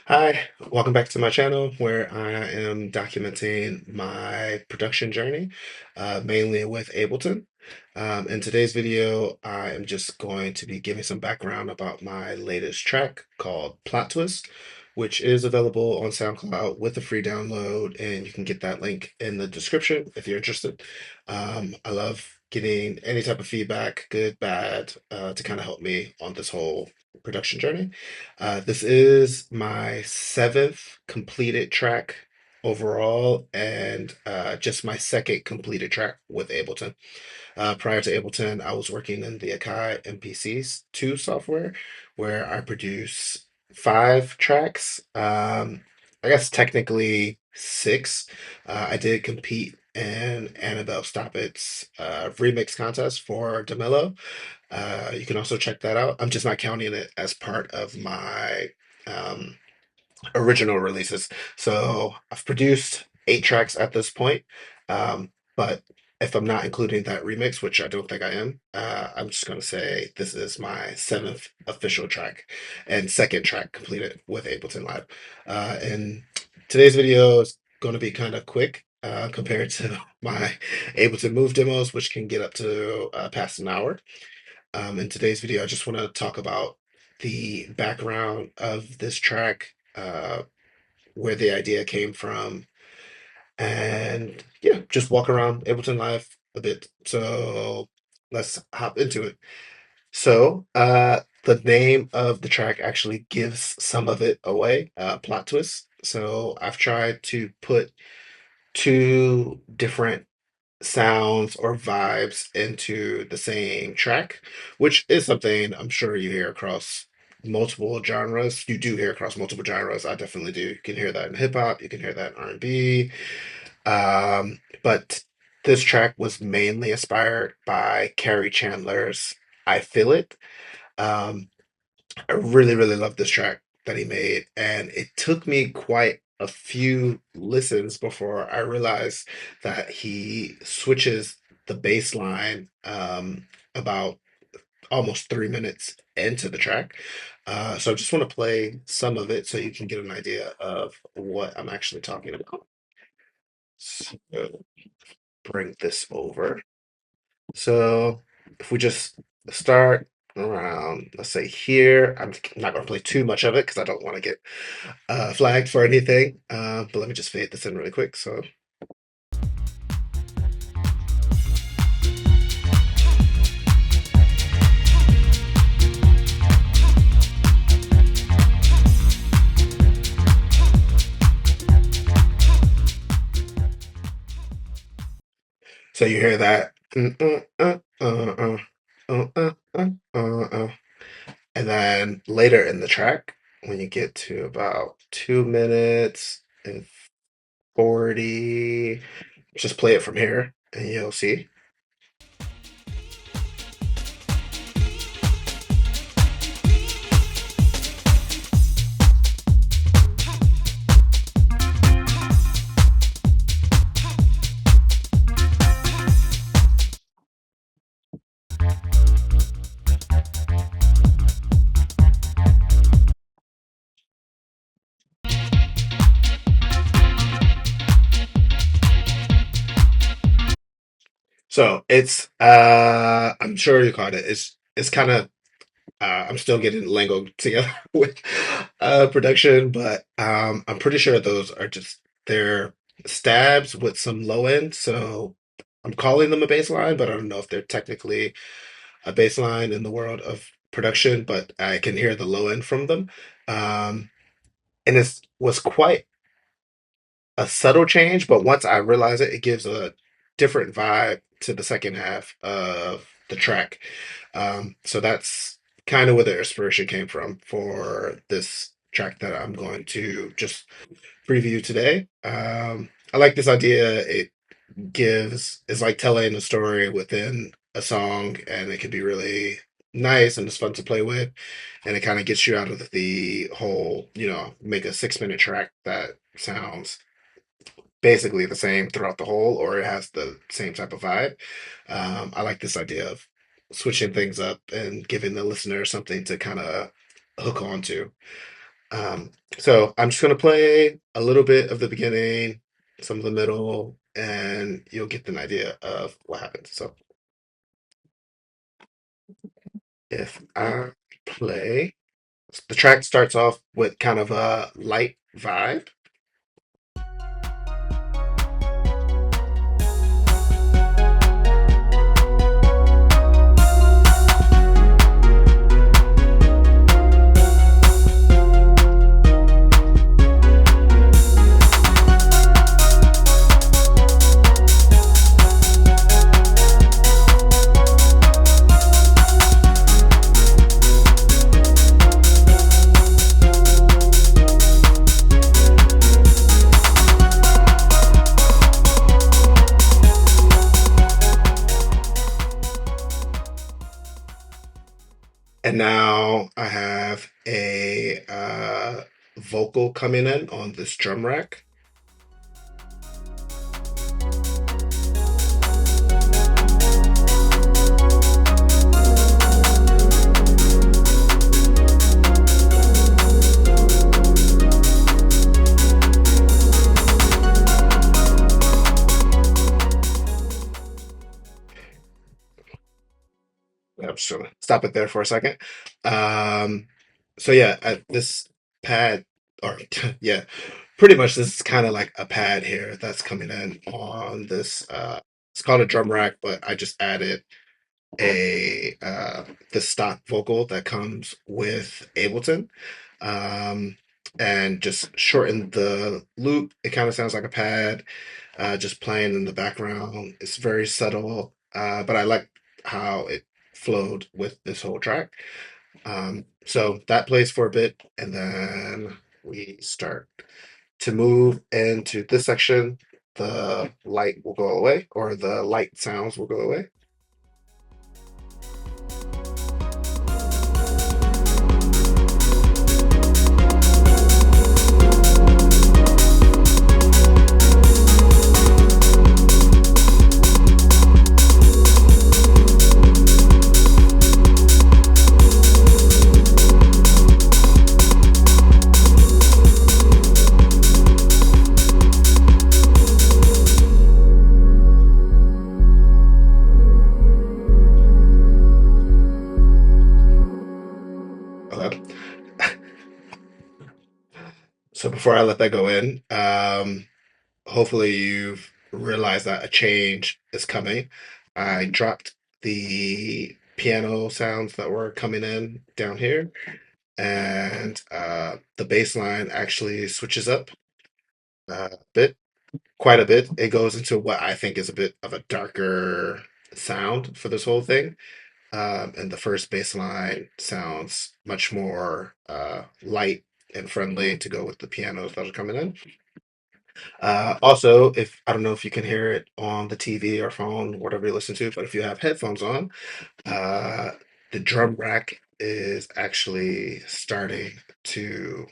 Hi, welcome back to my channel where I am documenting my production journey, mainly with Ableton. In today's video, I am just going to be giving some background about my latest track called Plot Twist, which is available on SoundCloud with a free download, and you can get that link in the description if you're interested. I love getting any type of feedback, good, bad, to kind of help me on this whole production journey. This is my seventh completed track overall, and just my second completed track with Ableton. Prior to Ableton, I was working in the Akai MPCs 2 software, where I produce five tracks. I guess technically six. I did compete in Annabelle Stoppett's remix contest for DeMello. You can also check that out. I'm just not counting it as part of my um, original releases. So I've produced eight tracks at this point. But if I'm not including that remix, which I don't think I am, I'm just going to say this is my seventh official track and second track completed with Ableton Live. And today's video is going to be kind of quick. Compared to my Ableton Move demos, which can get up to past an hour. In today's video, I just want to talk about the background of this track, where the idea came from, and yeah, just walk around Ableton Live a bit. So let's hop into it. So, the name of the track actually gives some of it away, plot twist. So I've tried to put two different sounds or vibes into the same track, which is something I'm sure you hear across multiple genres. You do hear across multiple genres. I definitely do. You can hear that in hip hop. You can hear that in R&B. But this track was mainly inspired by Kerri Chandler's "I Feel It." Um, I really, really love this track that he made, and it took me quite a few listens before I realized that he switches the bass line about almost 3 minutes into the track. So I just want to play some of it so you can get an idea of what I'm actually talking about. So bring this over. So if we just start around, let's say here, I'm not going to play too much of it because I don't want to get flagged for anything. But let me just fade this in really quick. So you hear that. And then later in the track, when you get to about 2 minutes and 40, just play it from here and you'll see. So it's I'm sure you caught it. It's kind of I'm still getting lingo together with production, but I'm pretty sure those are just they're stabs with some low end. So I'm calling them a bass line, but I don't know if they're technically a bass line in the world of production, but I can hear the low end from them. And it was quite a subtle change, but once I realize it, it gives a different vibe to the second half of the track. So that's kind of where the inspiration came from for this track that I'm going to just preview today. I like this idea. It gives it's like telling a story within a song, and it can be really nice and it's fun to play with, and it kind of gets you out of the whole, make a 6 minute track that sounds basically the same throughout the whole, or it has the same type of vibe. I like this idea of switching things up and giving the listener something to kind of hook on to. So I'm just going to play a little bit of the beginning, some of the middle, and you'll get an idea of what happens. So if I play, the track starts off with kind of a light vibe. And now I have a vocal coming in on this drum rack. I'm just gonna stop it there for a second. So yeah, this pad, or yeah, pretty much this is kind of like a pad here that's coming in on this. It's called a drum rack, but I just added a the stock vocal that comes with Ableton, um, and just shortened the loop. It kind of sounds like a pad, just playing in the background. It's very subtle, but I like how it flowed with this whole track. So that plays for a bit, and then we start to move into this section. The light will go away, or the light sounds will go away. Okay. So before I let that go in, hopefully you've realized that a change is coming. I dropped the piano sounds that were coming in down here, and the bass line actually switches up a bit, quite a bit. It goes into what I think is a bit of a darker sound for this whole thing. And the first bass line sounds much more light and friendly to go with the pianos that are coming in. Also, if I don't know if you can hear it on the TV or phone, whatever you listen to, but if you have headphones on, uh, the drum rack is actually starting to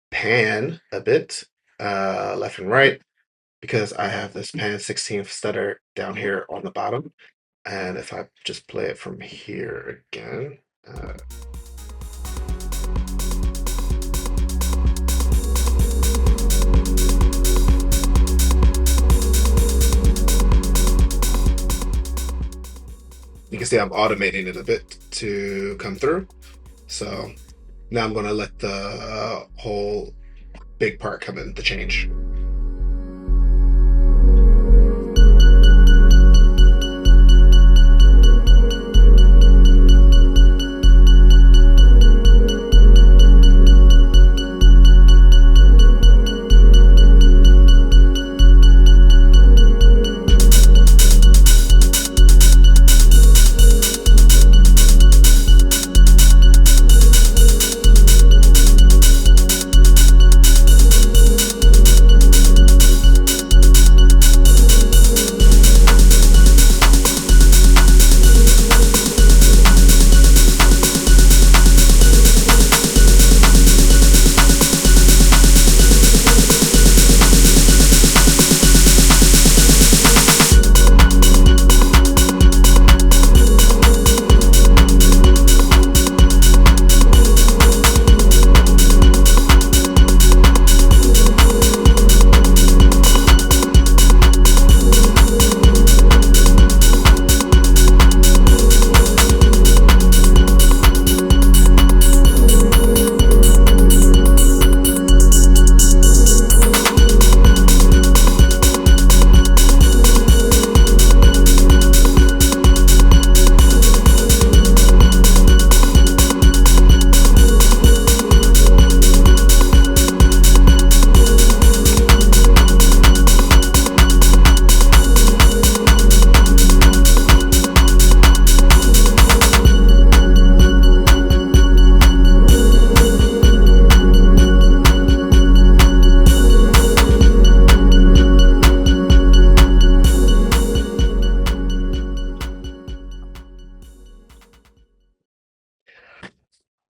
pan a bit, left and right, because I have this pan 16th stutter down here on the bottom. And if I just play it from here again, you can see I'm automating it a bit to come through. So now I'm going to let the whole big part come in, the change.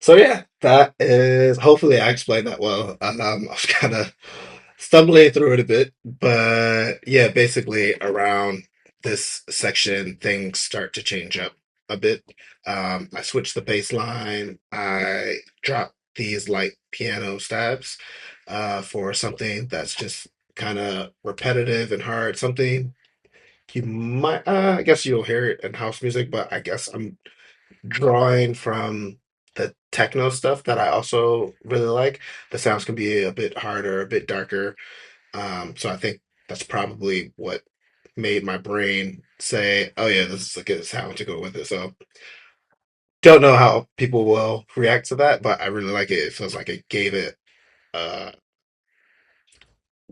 So yeah, that is hopefully I explained that well. I was kind of stumbling through it a bit, but yeah, basically around this section, things start to change up a bit. I switched the bass line. I dropped these light piano stabs for something that's just kind of repetitive and hard. Something you might, I guess you'll hear it in house music, but I guess I'm drawing from the techno stuff that I also really like. The sounds can be a bit harder, a bit darker. So I think that's probably what made my brain say, "Oh yeah, this is a good sound to go with it." So don't know how people will react to that, but I really like it. It feels like it gave it uh,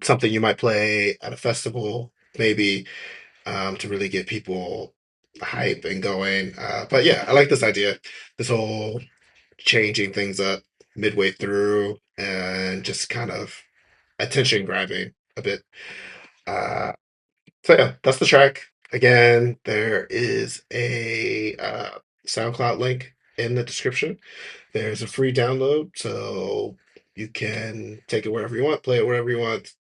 something you might play at a festival, maybe to really get people hype and going. But yeah, I like this idea. This whole changing things up midway through and just kind of attention grabbing a bit. Uh, so yeah, that's the track. Again, there is a SoundCloud link in the description. There's a free download, so you can take it wherever you want, play it wherever you want.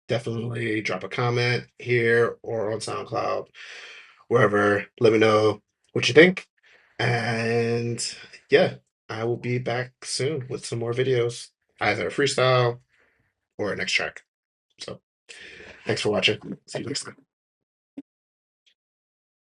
Definitely drop a comment here or on SoundCloud, wherever. Let me know what you think. And yeah, I will be back soon with some more videos, either freestyle or next track. So thanks for watching. See you next time.